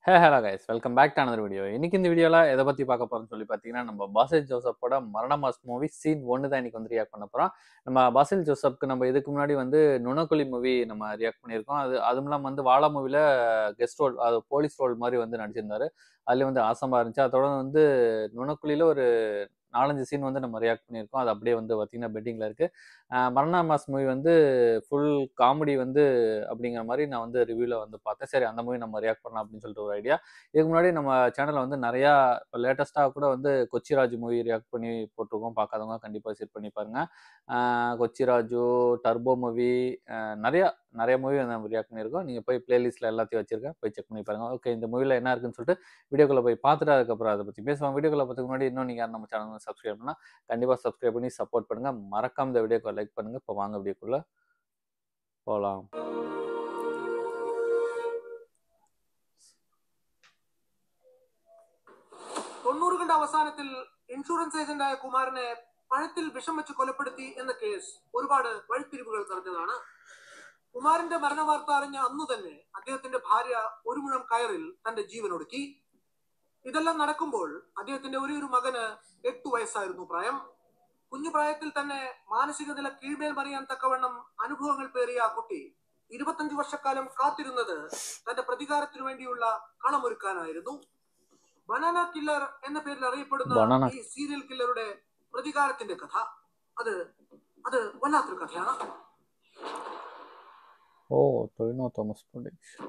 Hey hello guys, welcome back to another video. இன்னைக்கு இந்த வீடியோவில் எதை பற்றி பார்க்க போகிறோம்னு சொல்லி பார்த்தீங்கன்னா, நம்ம பாசில் ஜோசப்போட மரண மாஸ் மூவி சீன் 1 தான் இன்னைக்கு வந்து ரியாக்ட் பண்ண போகிறோம். நம்ம பாசில் ஜோசப்க்கு நம்ம இதுக்கு முன்னாடி வந்து நுணக்குழி மூவி நம்ம ரியாக்ட் பண்ணியிருக்கோம். அதுவும் இல்லாமல் வந்து வாழா மூவியில் கெஸ்ட் ரோல், அது போலீஸ் ரோல் மாதிரி வந்து நடிச்சிருந்தாரு. அதுலேயும் வந்து ஆசமாக இருந்துச்சு. அதோட வந்து நுணக்குழியில் ஒரு 4-5 சீன் வந்து நம்ம ரியாக்ட் பண்ணியிருக்கோம். அது அப்படியே வந்து பார்த்தீங்கன்னா பெட்டிங்கில் இருக்குது. மரண மாஸ் மூவி வந்து ஃபுல் காமெடி வந்து அப்படிங்கிற மாதிரி நான் வந்து ரிவ்யூவில் வந்து பார்த்தேன். சரி, அந்த மூவி நம்ம ரியாக்ட் பண்ணலாம் அப்படின்னு சொல்லிட்டு ஒரு ஐடியா. இதுக்கு முன்னாடி நம்ம சேனலில் வந்து நிறையா இப்போ லேட்டஸ்ட்டாக கூட வந்து கொச்சிராஜ் மூவி ரியாக்ட் பண்ணி போட்டிருக்கோம். பார்க்காதவங்க கண்டிப்பாக விசிட் பண்ணி பாருங்கள். கொச்சிராஜு, டர்போ மூவி, நிறையா நிறைய மூவி நம்ம ரியாக்ட் பண்ணியிருக்கோம். நீங்கள் போய் பிளேலிஸ்ட்டில் எல்லாத்தையும் வச்சிருக்கேன், போய் செக் பண்ணி பாருங்கள். ஓகே, இந்த மூவியில் என்ன இருக்குன்னு சொல்லிட்டு வீடியோக்குள்ளே போய் பார்த்துட்டு அதுக்கப்புறம் அதை பற்றி பேசுவோம். வீடியோக்குள்ளே பார்த்துக்கு முன்னாடி இன்னும் நீங்கள் நம்ம சேனல் சப்ஸ்கிரைப் பண்ணால் கண்டிப்பாக சப்ஸ்கிரைப் பண்ணி சப்போர்ட் பண்ணுங்கள். மறக்காம இந்த வீடியோக்கு லைக் பண்ணுங்கள். இப்போ வாங்க வீடியோக்குள்ளே போகலாம். തൊണ്ണൂറുകളുടെ അവസാനത്തിൽ ഇൻഷുറൻസ് ഏജന്റായ കുമാരനെ പഴത്തിൽ വിഷം വെച്ച് കൊലപ്പെടുത്തി എന്ന കേസ് ഒരുപാട് വഴിത്തിരിവുകൾ നിറഞ്ഞതാണ്. കുമാരന്റെ മരണവാർത്ത അറിഞ്ഞ അന്നു തന്നെ അദ്ദേഹത്തിന്റെ ഭാര്യ ഒരു മുഴം കയറിൽ തന്റെ ജീവനൊടുക്കി. ഇതെല്ലാം നടക്കുമ്പോൾ അദ്ദേഹത്തിന്റെ ഒരു മകന് 8 വയസ്സായിരുന്നു പ്രായം. കുഞ്ഞു പ്രായത്തിൽ തന്നെ മാനസിക നില കീഴ്മേൽ മറിയാൻ തക്കവണ്ണം അനുഭവങ്ങൾ പേറിയ ആ കുട്ടി 25 വർഷക്കാലം കാത്തിരുന്നത് തന്റെ പ്രതികാരത്തിനു വേണ്ടിയുള്ള കളമൊരുക്കാനായിരുന്നു. ബനാന കില്ലർ എന്ന പേരിൽ അറിയപ്പെടുന്ന ഈ സീരിയൽ കില്ലറുടെ പ്രതികാരത്തിന്റെ കഥ അത് വല്ലാത്തൊരു കഥയാണ്. ടൊവിനോ തോമസ് പ്രൊഡക്ഷൻ.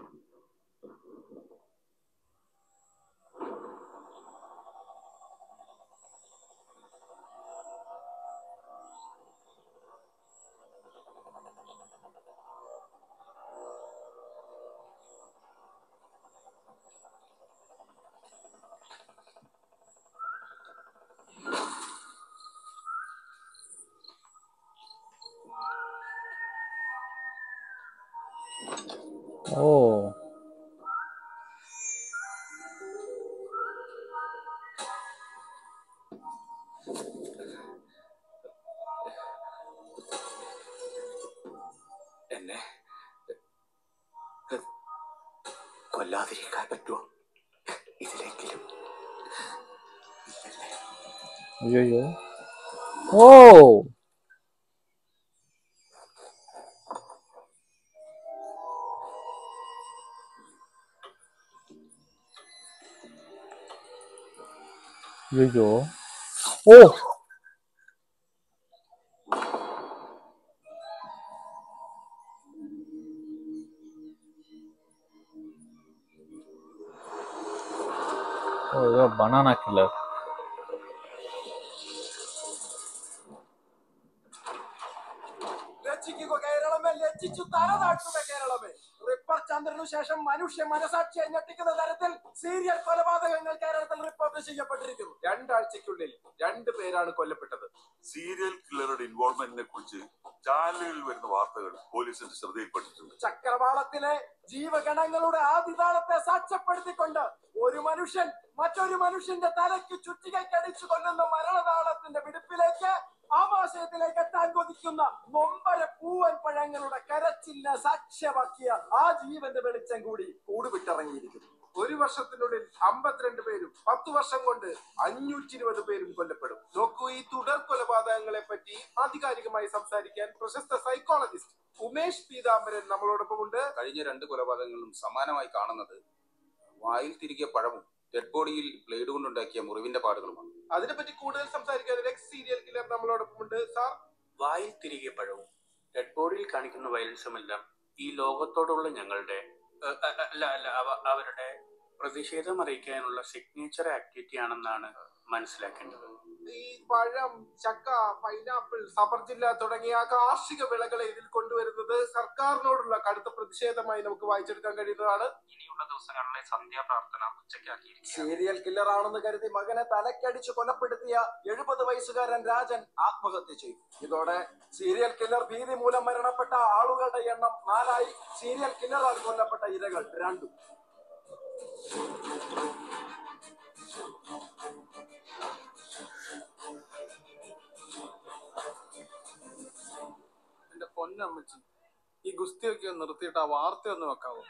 എന്നെ കൊല്ലാതിരിക്കാൻ പറ്റുമോ? ഇതിലെങ്കിലും അയ്യോ. banana killer. കേരളമേ, ലജ്ജിച്ചു തലതാഴ്ത്തുക കേരളമേ. റിപ്പർ ചന്ദ്രനു ശേഷം മനുഷ്യ മനസാക്ഷിയെ ഞെട്ടിക്കുന്ന തരത്തിൽ സീരിയൽ കൊലപാതകങ്ങൾ കേരളത്തിൽ റിപ്പോർട്ട് ചെയ്യപ്പെട്ടിരിക്കുന്നു. 2 ആഴ്ചയ്ക്കുള്ളിൽ 2 പേരാണ് കൊല്ലപ്പെട്ടത്. സീരിയൽ കില്ലറുടെ ഇൻവോൾവ്മെന്റിനെ കുറിച്ച് ചാനലുകളിൽ വരുന്ന വാർത്തകൾ പോലീസിന്റെ ശ്രദ്ധയിൽപ്പെട്ടിട്ടുണ്ട്. ചക്രവാളത്തിലെ ജീവഗണങ്ങളുടെ ആദിതാളത്തെ സാക്ഷ്യപ്പെടുത്തിക്കൊണ്ട് ഒരു മനുഷ്യൻ മറ്റൊരു മനുഷ്യന്റെ തലയ്ക്ക് ചുറ്റികടിച്ചു കൊല്ലുന്ന മരണതാളത്തിന്റെ വിടുപ്പിലേക്ക്, ആമാശയത്തിലേക്ക് എത്താൻ കൊതിക്കുന്ന നൊമ്പര പൂവൻ പഴങ്ങളുടെ കരച്ചിലിനെ സാക്ഷ്യമാക്കിയ ആ ജീവന്റെ വെളിച്ചം കൂടി കൂടുവിട്ടിറങ്ങിയിരിക്കുന്നു. 1 വർഷത്തിനുള്ളിൽ 52 പേരും 10 വർഷം കൊണ്ട് 520 പേരും കൊല്ലപ്പെടും. നോക്കൂ, ഈ തുടർ കൊലപാതകങ്ങളെ പറ്റി ആധികാരികമായി സംസാരിക്കാൻ പ്രശസ്ത സൈക്കോളജിസ്റ്റ് ഉമേഷ് പീതാംബരൻ നമ്മളോടൊപ്പമുണ്ട്. കഴിഞ്ഞ 2 കൊലപാതകങ്ങളും സമാനമായി കാണുന്നത് വായിൽ തിരികെ പഴവും ഡെഡ് ബോഡിയിൽ ബ്ലേഡ് കൊണ്ടുണ്ടാക്കിയ മുറിവിന്റെ പാടുകളുമാണ്. അതിനെപ്പറ്റി കൂടുതൽ സംസാരിക്കാൻ ഒരു എക്സ് സീരിയൽ കില്ലർ നമ്മളോടൊപ്പമുണ്ട്. സാർ, വായിൽ തിരികെ പഴവും ഡെഡ് ബോഡിയിൽ കാണിക്കുന്ന വയലൻസുമെല്ലാം ഈ ലോകത്തോടുള്ള ഞങ്ങളുടെ അവരുടെ പ്രതിഷേധം അറിയിക്കാനുള്ള സിഗ്നേച്ചർ ആക്ടിവിറ്റി ആണെന്നാണ് മനസ്സിലാക്കേണ്ടത്. ഈ പഴം, ചക്ക, പൈനാപ്പിൾ, സബർജില്ല തുടങ്ങിയ കാർഷിക വിളകളെ ഇതിൽ കൊണ്ടുവരുന്നത് സർക്കാരിനോടുള്ള കടുത്ത പ്രതിഷേധമായി നമുക്ക് വായിച്ചെടുക്കാൻ കഴിയുന്നതാണ്. ഇനിയുള്ള ദിവസങ്ങളിലെ സന്ധ്യാപ്രാർത്ഥന ഉച്ചയ്ക്കാക്കിയിരിക്കും. സീരിയൽ കില്ലർ ആണെന്ന് കരുതി മകനെ തലക്കടിച്ച് കൊലപ്പെടുത്തിയ 70 വയസ്സുകാരൻ രാജൻ ആത്മഹത്യ ചെയ്തു. ഇതോടെ സീരിയൽ കില്ലർ ഭീതി മൂലം മരണപ്പെട്ട ആളുകളുടെ എണ്ണം 4ആയി. സീരിയൽ കില്ലറാൽ കൊല്ലപ്പെട്ട ഇരകൾ 2. എന്റെ പൊന്നമ്മച്ചി, ഈ ഗുസ്തിയൊക്കെ നിർത്തിയിട്ട് ആ വാർത്തയൊന്ന് വെക്കാവോ?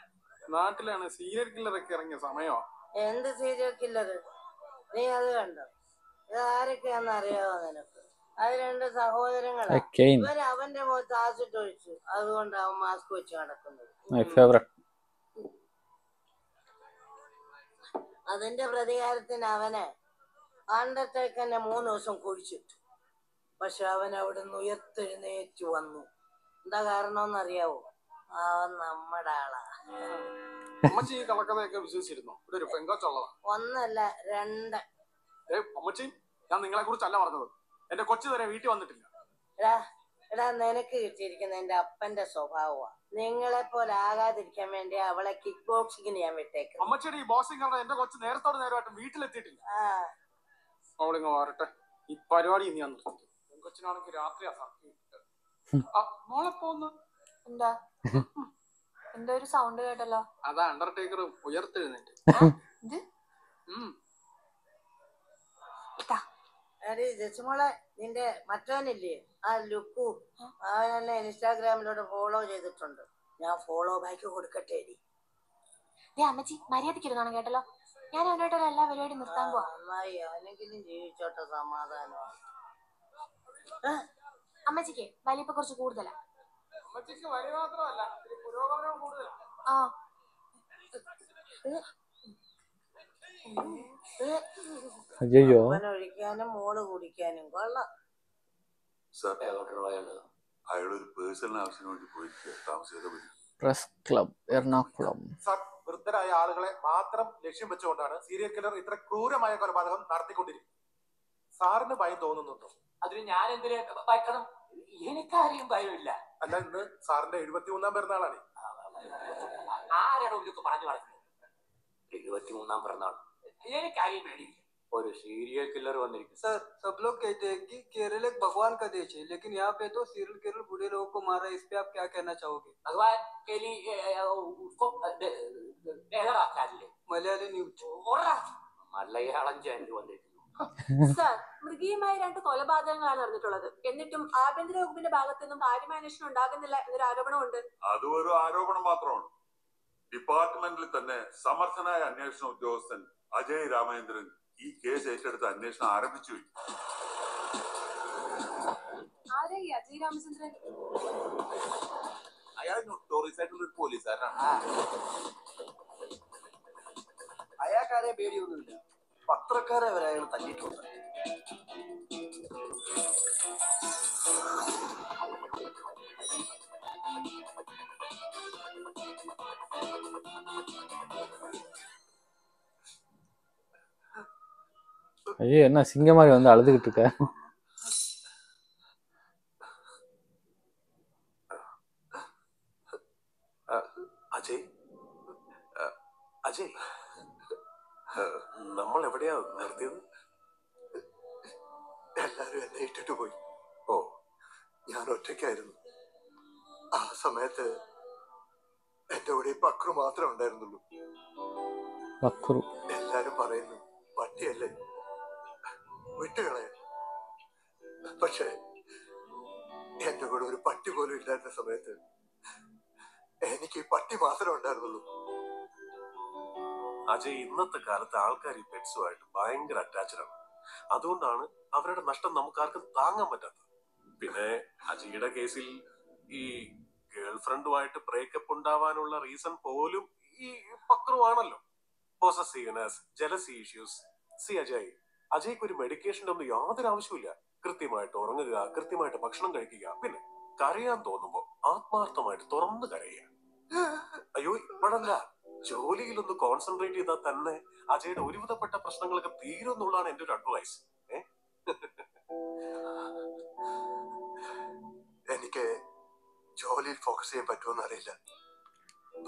നാട്ടിലാണ് സീരിയൽ കില്ലറൊക്കെ ഇറങ്ങിയ സമയമോ? എന്ത് സീരിയൽ കില്ലർ? നീ അത് കണ്ടോ? ഇത് ആരൊക്കെയാന്ന് അറിയാവോ നിനക്ക്? അത് രണ്ട് സഹോദരങ്ങളാ. ഇവര് അവന്റെ മുഖത്ത് ആസിഡ് ഒഴിച്ചു, അതുകൊണ്ട് അവൻ മാസ്ക് വെച്ച് നടക്കുന്നത്. അതിന്റെ പ്രതികാരത്തിന് അവനെ അണ്ടർടേക്കറിനെ 3 ദിവസം കുഴിച്ചിട്ടു. പക്ഷെ അവൻ അവിടുന്ന് ഉയർത്തെഴുന്നേറ്റ് വന്നു. എന്താ കാരണമെന്ന് അറിയാവോ? അവൻ നമ്മുടെ ആളാ. അമ്മച്ചി ഈ കളക്കഥയൊക്കെ വിശ്വസിച്ചിരുന്നോ? ഇവിടെ ഒരു പെങ്കൊച്ചുള്ളതാ. 1 അല്ല 2. അമ്മച്ചി, ഞാൻ നിങ്ങളെ കുറിച്ചല്ല പറഞ്ഞത്. എന്റെ കൊച്ചു വരെ വീട്ടിൽ വന്നിട്ടില്ല. എടാ നിനക്ക് കിട്ടിയിരിക്കുന്ന എന്റെ അപ്പന്റെ സ്വഭാവമാണ്. നിങ്ങളെ പോലെ ആകാതിരിക്കാൻ വേണ്ടി അവളെ കിക്ക് ബോക്സിങ്ങിന് ഞാൻ വിട്ടേക്കും. അമ്മച്ചിയുടെ ഈ ബോക്സിംഗ് കാരണം എന്റെ കൊച്ചു നേരത്തോട് നേരമായിട്ട് വീട്ടിലെത്തിയിട്ടില്ല. അവളിങ്ങ് മാറട്ടെ. ഈ പരിപാടി ഇനി ഞാൻ നിർത്തി. പെങ്കൊച്ചിനാണെങ്കിൽ രാത്രിയാ മോളെ പോന്ന്. എന്താ എന്തോ ഒരു സൗണ്ട് കേട്ടല്ലോ? അതാ അണ്ടർടേക്കർ ഉയർത്തെഴുന്നേറ്റ്. എടി ജസ്മോളെ, നിന്റെ മറ്റവനില്ലേ ആ ലുക്കു, അവനെന്നെ ഇൻസ്റ്റാഗ്രാമിലൂടെ ഫോളോ ചെയ്തിട്ടുണ്ട്. ഞാൻ ഫോളോ ബാക്ക് കൊടുക്കട്ടെ? അമ്മച്ചി മര്യാദക്കിരുന്നാണ് കേട്ടല്ലോ. ഞാൻ അവനോട്ടുള്ള എല്ലാ പരിപാടിയും നിർത്താൻ പോവാ. നന്നായി, അവനെങ്കിലും ജീവിച്ചോട്ടെ, സമാധാനം. അമ്മച്ചിക്ക് വലിപ്പം കുറച്ച് കൂടുതലാ. അമ്മച്ചിക്ക് വലി മാത്രമല്ല, പുരോഗമനവും കൂടുതലാണ്. ഒഴിക്കാനും മോള് കുടിക്കാനും കൊള്ളാം. അയാളൊരു പേഴ്സണൽ ആവശ്യത്തിന് വേണ്ടി പോയിരിക്കുക. താമസിയാതെ പ്രസ് ക്ലബ് എറണാകുളം. വൃദ്ധരായ ആളുകളെ മാത്രം ലക്ഷ്യം വെച്ചുകൊണ്ടാണ് സീരിയൽ കില്ലർ ഇത്ര ക്രൂരമായ കൊലപാതകം നടത്തിക്കൊണ്ടിരിക്കുന്നത്. സാറിന് ഭയം തോന്നുന്നുണ്ടോ? അതിന് ഞാൻ എന്തിനു ഭയക്കണം? എനിക്കാരെയും ഭയമില്ല. അല്ല, ഇന്ന് സാറിന്റെ 73ാം പിറന്നാളാണ്. ആരാണോ ഇതൊക്കെ പറഞ്ഞു പറഞ്ഞത്? 73ാം പിറന്നാൾ? എനിക്കാരെയും പേടിയില്ല. ഒരു സീരിയൽ കില്ലർ വന്നിരിക്കും. सर सब लोग कहते हैं कि केरल एक भगवान का देश है, लेकिन यहाँ पे तो सीरियल किलर बूढ़े लोगों को मारा है। इस पे आप क्या कहना चाहोगे? भगवान के लिए उसको मलयाली न्यूज മലയാളം ചാനൽ വന്നിരിക്കുന്നു. സർ, മൃഗീയമായ 2 കൊലപാതകങ്ങളാണ് നടന്നിട്ടുള്ളത്. എന്നിട്ടും ആഭ്യന്തര വകുപ്പിന്റെ ഭാഗത്തു നിന്നും കാര്യമായ അന്വേഷണം ഉണ്ടാകുന്നില്ല എന്നൊരു ആരോപണമുണ്ട്. അതും ഒരു ആരോപണം മാത്രമാണ്. ഡിപ്പാർട്ട്മെന്റിൽ തന്നെ സമർത്ഥനായ അന്വേഷണ ഉദ്യോഗസ്ഥൻ അജയ് രാമേന്ദ്രൻ ഈ കേസ് ഏറ്റെടുത്ത് അന്വേഷണം ആരംഭിച്ചു. ആരായി അജയ് രാമചന്ദ്രൻ? അയാൾ നോട്ടോറിയസ് ആയിട്ടുള്ള ഒരു പോലീസുകാരനാണ്. അയാൾക്കാരെ പേടിയൊന്നുമില്ല. പത്രക്കാരെ വരെ അയാൾ തല്ലിയിട്ടുണ്ട്. ஐயோ, என்ன சிங்க மாதிரி வந்து அழுதுகிட்டு இருக்க? അജയ്, അജയ്, നമ്മൾ എവിടെയാ നിർത്തിയത്? എല്ലാരും എന്നെ ഇട്ടിട്ട് പോയി. ഓ, ഞാൻ ഒറ്റയ്ക്കായിരുന്നു ആ സമയത്ത്. എന്റെ കൂടെ പക്രു മാത്രമേ ഉണ്ടായിരുന്നുള്ളൂ. എല്ലാരും പറയുന്നു പട്ടിയല്ലേ, വിട്ടുകളയാൻ. പക്ഷെ എന്റെ കൂടെ ഒരു പട്ടി പോലും ഇല്ലാത്ത സമയത്ത് എനിക്ക് ഈ പട്ടി മാത്രമേ ഉണ്ടായിരുന്നുള്ളൂ. അജയ്, ഇന്നത്തെ കാലത്ത് ആൾക്കാർ ഈ പെറ്റ്സുമായിട്ട് ഭയങ്കര അറ്റാച്ച്ഡ് ആണ്. അതുകൊണ്ടാണ് അവരുടെ നഷ്ടം നമുക്കാർക്കും താങ്ങാൻ പറ്റാത്തത്. പിന്നെ അജയുടെ കേസിൽ ഈ ഗേൾ ഫ്രണ്ടുമായിട്ട് ബ്രേക്കപ്പ് ഉണ്ടാവാനുള്ള റീസൺ പോലും ഈ പക്രുവാണല്ലോ. Possessiveness, jealousy issues. C Ajay, അജയ്ക്ക് ഒരു മെഡിക്കേഷൻ്റെ ഒന്നും യാതൊരു ആവശ്യമില്ല. കൃത്യമായിട്ട് ഉറങ്ങുക, കൃത്യമായിട്ട് ഭക്ഷണം കഴിക്കുക, പിന്നെ കരയാൻ തോന്നുമ്പോ ആത്മാർത്ഥമായിട്ട് തുറന്ന് കരയുക. അയ്യോ, ഇപ്പോഴല്ല, ജോലിയിലൊന്ന് കോൺസെൻട്രേറ്റ് ചെയ്താൽ തന്നെ അജയുടെ ഒരുവിധപ്പെട്ട പ്രശ്നങ്ങളൊക്കെ തീരുമെന്നുള്ളതാണ് എന്റെ ഒരു അഡ്വൈസ്. എനിക്ക് ജോലിയിൽ ഫോക്കസ് ചെയ്യാൻ പറ്റുമെന്ന് അറിയില്ല.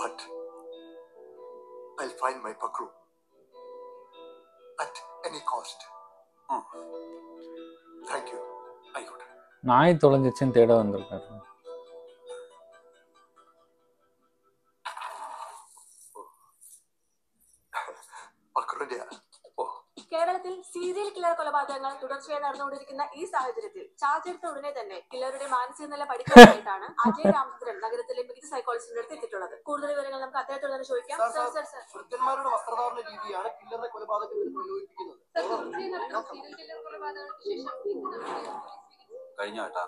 But I'll find my Pakru at any cost. Thank you. ആയിക്കോട്ടെ. நாய் தொலைஞ்சிச்சுன்னு தேட வந்திருக்காரு. പക്രുവിന്റെ കേരളത്തിൽ സീരിയൽ കില്ലർ കൊലപാതകങ്ങൾ തുടർച്ചയായി നടന്നുകൊണ്ടിരിക്കുന്ന ഈ സാഹചര്യത്തിൽ ചാർജ് എടുത്ത ഉടനെ തന്നെ കില്ലറുടെ മാനസിക നില പഠിക്കാനായിട്ടാണ് അജയ് രാമചന്ദ്രൻ നഗരത്തിലെ മികച്ച സൈക്കോളജിസ്റ്റിന്റെ അടുത്ത് എത്തിയിട്ടുള്ളത്. കൂടുതൽ വിവരങ്ങൾ നമുക്ക് അദ്ദേഹത്തോട് തന്നെ ചോദിക്കാം. വൃദ്ധന്മാരുടെ വസ്ത്രധാരണ രീതിയാണ് കില്ലറുടെ കൊലപാതകത്തിൽ പ്രയോഗിക്കുന്നത്. കഴിഞ്ഞ കേട്ടാ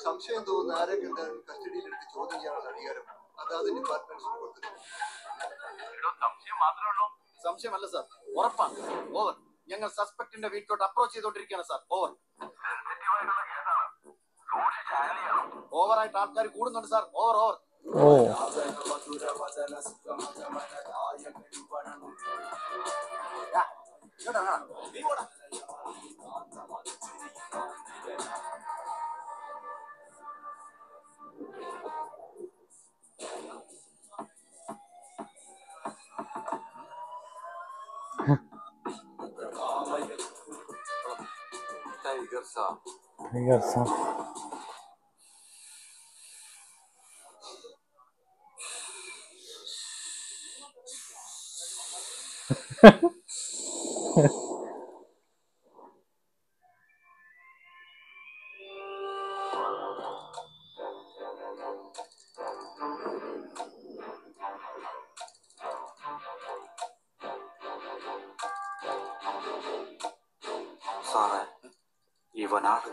സംശയം തോന്നുന്ന ആരെ കണ്ടാലും കസ്റ്റഡിയിലെടുത്ത് ചോദ്യം ചെയ്യാനുള്ള അധികാരം അതാത് ഡിപ്പാർട്ട്മെന്റ്സിന് കൊടുത്തിട്ടുണ്ട്. സംശയമല്ല സാർ, ഉറപ്പാണ്. ഓവർ. ഞങ്ങൾ സസ്പെക്ടിന്റെ വീട്ടിലോട്ട് അപ്രോച്ച് ചെയ്തോണ്ടിരിക്കുകയാണ് സാർ. ഓവർ. ഓവറായിട്ട് ആൾക്കാർ കൂടുന്നുണ്ട് സാർ. Over over. टाइगर साहब സാറേ, ഇവനാണ്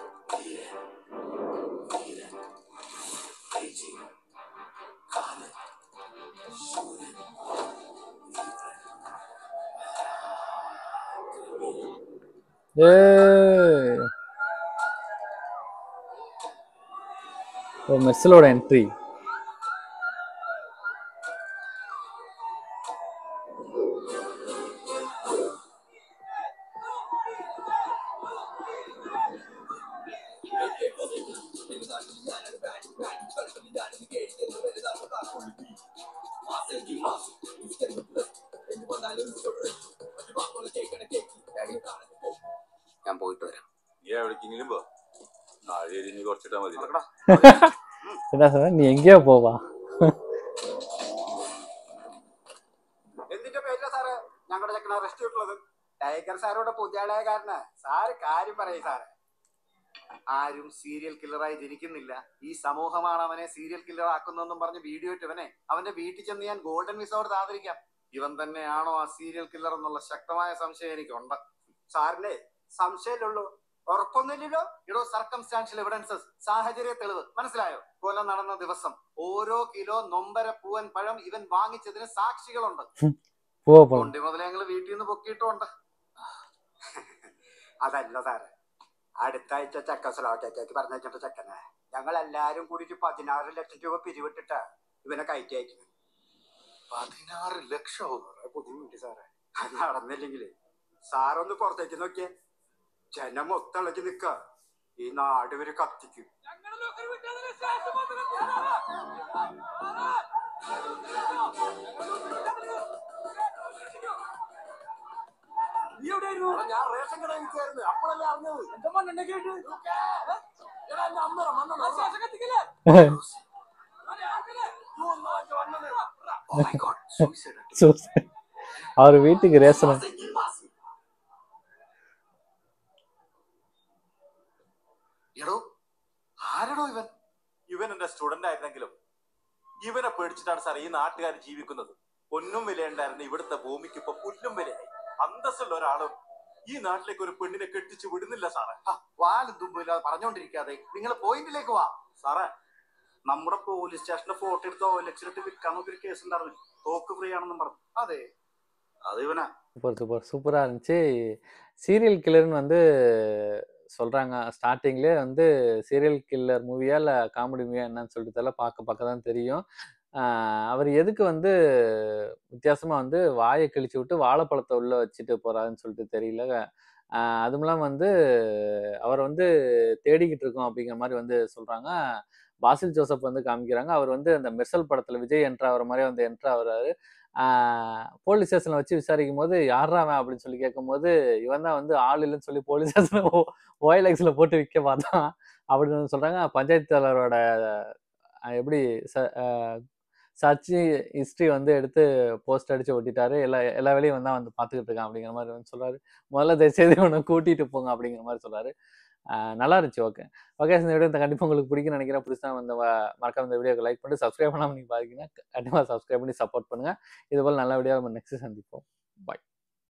മെസ്സിലോட എൻട്രി. ഞാൻ പോയിട്ട് വരാം. നീ എവിടേക്കെങ്കിലും പോ, നാഴി കുറച്ചിട്ടാ മതി. என்ன சார், நீ எங்கேயோ போவா? എന്തിന്റെ പേരില സാറ് ഞങ്ങളുടെ ചെക്കനെ അറസ്റ്റ് ചെയ്തിട്ടുള്ളത്? ടൈഗർ സാറോട് പുതിയാളായ കാരണം സാറ് കാര്യം പറയും സാറ്. ആരും സീരിയൽ കില്ലറായി ജനിക്കുന്നില്ല. ഈ സമൂഹമാണ് അവനെ സീരിയൽ കില്ലർ ആക്കുന്നതെന്നും പറഞ്ഞ് വീഡിയോ ഇട്ടവനെ അവന്റെ വീട്ടിൽ ചെന്ന് ഞാൻ ഗോൾഡൻ വിസ കൊടുത്ത് ആദരിക്കാം. ഇവൻ തന്നെയാണോ ആ സീരിയൽ കില്ലർ എന്നുള്ള ശക്തമായ സംശയം എനിക്കുണ്ട്. സാറിന്റെ സംശയമുള്ളൂ, ഉറപ്പൊന്നുമില്ലല്ലോ. ഇടോ സർക്കംസ്റ്റാൻഷ്യൽ എവിഡൻസസ്, സാഹചര്യ തെളിവ്. മനസ്സിലായോ? കൊല നടന്ന ദിവസം ഓരോ കിലോ നൊമ്പര പൂവൻ പഴം ഇവൻ വാങ്ങിച്ചതിന് സാക്ഷികളുണ്ട്. കൊണ്ടി മുതലേ ഞങ്ങള് വീട്ടിൽ നിന്ന് പൊക്കിയിട്ടുണ്ട്. അതല്ല സാറ്, അടുത്ത ആഴ്ച ചെക്കോസ്ലോവാക്യക്ക് പറഞ്ഞിട്ട് ചെക്കനെ ഞങ്ങൾ എല്ലാരും കൂടിയിട്ട് 16 ലക്ഷം രൂപ പിരിവിട്ടിട്ടാ ഇവനെ കയറ്റി അയക്കുന്നത്. 16 ലക്ഷവും ബുദ്ധിമുട്ടി സാറേ. അത് നടന്നില്ലെങ്കില് സാറൊന്ന് പുറത്തേക്ക് നോക്കിയേ, ജനം ഒത്തിളക്കി നിക്ക. ഈ നാട് ഇവര് കത്തിക്കും. ഞാൻ റേഷൻ കട വിളിച്ചായിരുന്നു, അപ്പോഴല്ലേ അറിഞ്ഞത്. എന്റെ മണ്ണെണ്ണ കേട്ട് அவர் வீட்டுக்கு ரேஷன் എടോ ആരടോ ഇവൻ? ഇവൻ എന്റെ സ്റ്റുഡന്റ് ആയിരുന്നെങ്കിലും ഇവനെ പേടിച്ചിട്ടാണ് സാർ ഈ നാട്ടുകാർ ജീവിക്കുന്നത്. പൊന്നും വിലയുണ്ടായിരുന്ന ഇവിടുത്തെ ഭൂമിക്ക് ഇപ്പൊ പുല്ലും വിലയായി. അന്തസ്സുള്ള ഒരാളും ഈ നാട്ടിലേക്ക് ഒരു പെണ്ണിനെ കെട്ടിച്ചു വിടുന്നില്ല സാറേ. വാലും തുമ്പില്ലാതെ പറഞ്ഞോണ്ടിരിക്കാതെ നിങ്ങൾ പോയിന്റിലേക്ക് വാ സാറേ. നമ്മുടെ പോലീസ് സ്റ്റേഷന്റെ ഫോട്ടോ എടുത്ത് OLX വിൽക്കാൻ നോക്കിയൊരു കേസ് ഉണ്ടായിരുന്നു, തോക്ക് ഫ്രീ ആണെന്നും പറഞ്ഞു. അതെ, அது இவனா. சூப்பர் சூப்பரா இருந்துச்சு. சீரியல் கில்லர்னு வந்து சொல்றாங்க. ஸ்டார்டிங்லேயே வந்து சீரியல் கில்லர் மூவியா இல்லை காமெடி மூவியா என்னன்னு சொல்லிட்டு தெரியல, பார்க்க தான் தெரியும். அவர் எதுக்கு வந்து வித்தியாசமாக வந்து வாயை கிழிச்சு விட்டு வாழைப்பழத்தை உள்ளே வச்சுட்டு போகிறாருன்னு சொல்லிட்டு தெரியல. அதுவும் இல்லாமல் வந்து அவர் வந்து தேடிக்கிட்டு இருக்கோம் அப்படிங்கிற மாதிரி வந்து சொல்கிறாங்க. பாசில் ஜோசப் வந்து காமிக்கிறாங்க. அவர் வந்து அந்த மெர்சல் படத்தில் விஜய் என்ட்ரு ஆகிற மாதிரி வந்து என்ட்ரு ஆகுறாரு. போலீஸ் ஸ்டேஷனில் வச்சு விசாரிக்கும் போது யாரா அவன் அப்படின்னு சொல்லி கேட்கும்போது இவன் தான் வந்து ஆள் இல்லைன்னு சொல்லி போலீஸ் ஸ்டேஷனில் OLXல போட்டு விற்க பார்த்தான் அப்படின்னு சொல்கிறாங்க. பஞ்சாயத்து தலைவரோட எப்படி சர்ச்சு ஹிஸ்ட்ரி வந்து எடுத்து போஸ்ட் அடிச்சு ஒட்டிட்டாரு. எல்லா வேலையும் வந்து பார்த்துக்கிட்டு இருக்கான் அப்படிங்கிற மாதிரி வந்து சொல்றாரு. முதல்ல தயவுசெய்து உன்னை கூட்டிட்டு போங்க அப்படிங்கிற மாதிரி சொல்றாரு. நல்லா இருந்துச்சு. ஓகே இந்த வீடியோ கண்டிப்பாக உங்களுக்கு பிடிக்கும்னு நினைக்கிறேன். பிடிச்சா வந்து மறக்காம இந்த வீடியோக்கு லைக் பண்ணிட்டு சப்ஸ்கிரைப் பண்ணாமல் நீங்கள் பார்த்தீங்கன்னா கண்டிப்பாக சப்ஸ்கிரைப் பண்ணி சப்போர்ட் பண்ணுங்கள். இதுபோல் நல்ல வீடியோ நம்ம நெக்ஸ்ட் சந்திப்போம்.